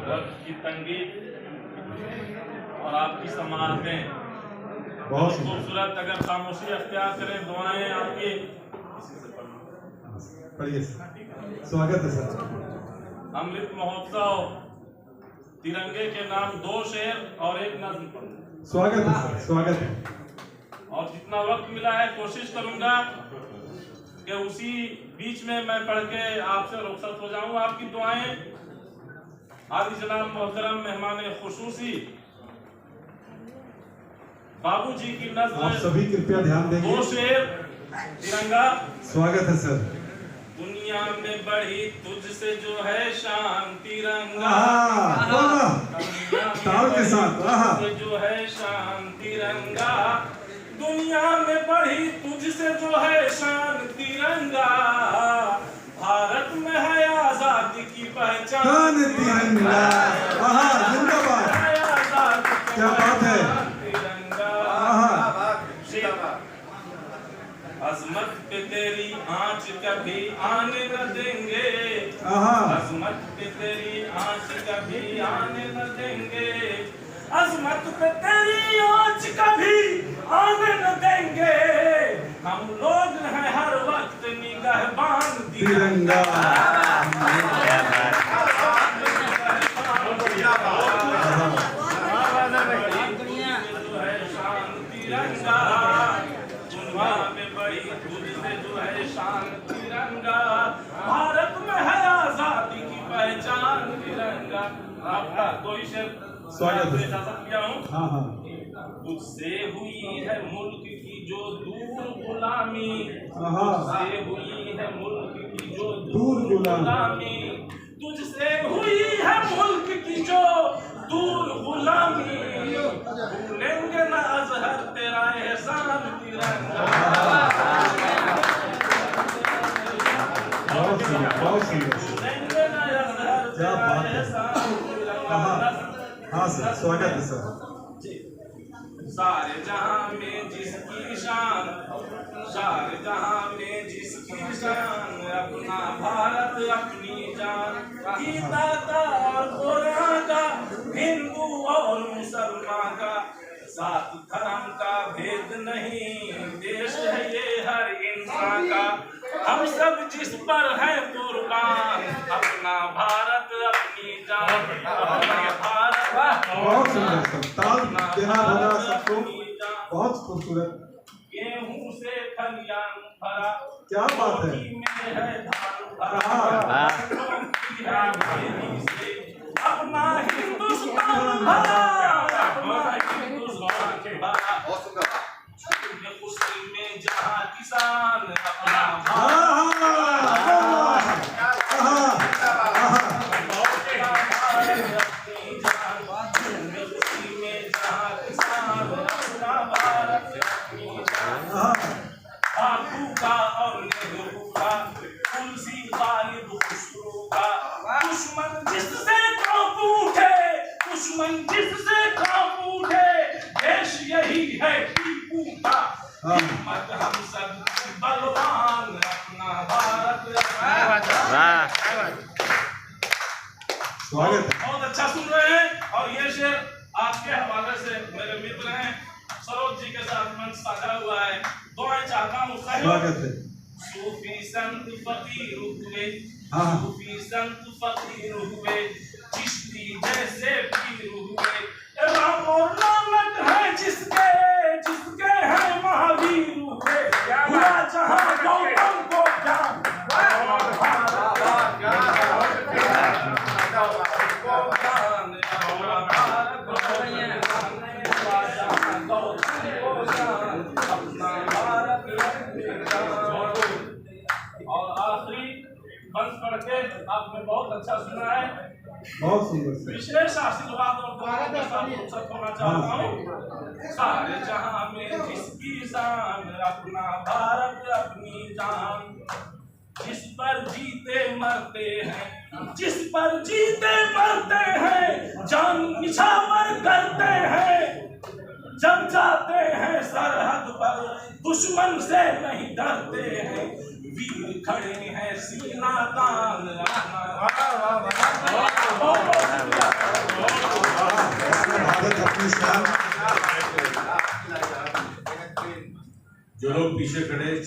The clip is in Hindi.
वक्त की तंगी और आपकी समाहरतें बहुत खूबसूरत। अगर खामोशी अख्तियार करें, दुआएं आपकी पढ़िए सर। स्वागत है सर। अमृत महोत्सव तिरंगे के नाम 2 शेर और 1 नज्म पढ़ूंगा। स्वागत है सर, स्वागत है। और जितना वक्त मिला है कोशिश करूंगा कि उसी बीच में मैं पढ़ के आपसे रुखसत हो जाऊं। आपकी दुआएं आदि जनाब मोहतरम मेहमान खुसूसी बाबूजी की नज़्म। आप सभी कृपया ध्यान देंगे। 2 शेर तिरंगा। स्वागत है सर। दुनिया में बढ़ी तुझसे जो है शान तिरंगा, ताल के साथ तुझसे जो है शान तिरंगा, दुनिया में बढ़ी तुझसे जो है शान तिरंगा, भारत में है आजादी की पहचान तिरंगा। जिंदाबाद। क्या बात है। अजमत पे तेरी आंच कभी आने न देंगे, अजमत पे तेरी आंच कभी आने न देंगे, अजमत पे तेरी आंच कभी आने न देंगे, हम लोग हैं हर वक्त निगहबान तिरंगा। तिरंगा भारत में है आजादी की पहचान तिरंगा। आपका कोई शेर स्वागत है। इजाजत लिया हूँ। तुझसे हुई है मुल्क की जो दूर गुलामी, तुझसे हुई है मुल्क की जो दूर गुलामी, तुझसे हुई है मुल्क की जो दूर गुलामी, भूलेंगे ना अजहर तेरा एहसान तिरंगा। क्या बात है। हाँ सर, स्वागत है सर। सारे जहां में जिसकी शान, सारे जहां में जिसकी शान, अपना भारत अपनी जान, की दाता और गोरा का, हिंदू और मुसलमान का, सात धर्म का भेद नहीं, देश है ये हर इंसान का, हम सब जिस पर है कुर्बान, अपना भारत अपनी जान, अपना भारत। बहुत सुंदर सर, ताल देना होगा सबको। बहुत खूबसूरत। गेहूं से खलियान भरा, क्या बात है। अपना हिंदुस्तान भरा, अपना हिंदुस्तान भरा, खुशी में जहाँ किसान अपना बापू का और नेहरू का, तुलसी गालिब खुशबू का, दुश्मन जिससे कांप उठे, दुश्मन जिससे कांप उठे, देश यही है टीपू का, हिम्मत हम सब बलवान, अपना भारत। स्वागत है। बहुत अच्छा सुन रहे हैं। और ये शेर आपके हवाले से मेरे मित्र हैं सरोज जी के साथ मंच साझा हुआ है, दुआएं चाहता हूँ। स्वागत है। सूफी संत फकीर हुए, सूफी संत फकीर हुए, चिश्ती जैसे पीर हुए, राम और नानक है जिसके, जिसके हैं महावीर हुए, हुआ जहां गौतम को ज्ञान, और आखिरी बंद पढ़ के आपने बहुत अच्छा सुना है। बहुत सुंदर सर। विशेष आशीर्वाद और दुआ के साथ होना चाहता हूँ। सारे जहां में जिसकी शान, अपना भारत अपनी जान, जिस पर जीते मरते हैं, जिस पर जीते मरते हैं, जान निछावर करते हैं, जब जाते हैं सरहद पर दुश्मन से नहीं डरते हैं, वीर खड़े हैं सीना तान, अपना विशाल। जो लोग पीछे खड़े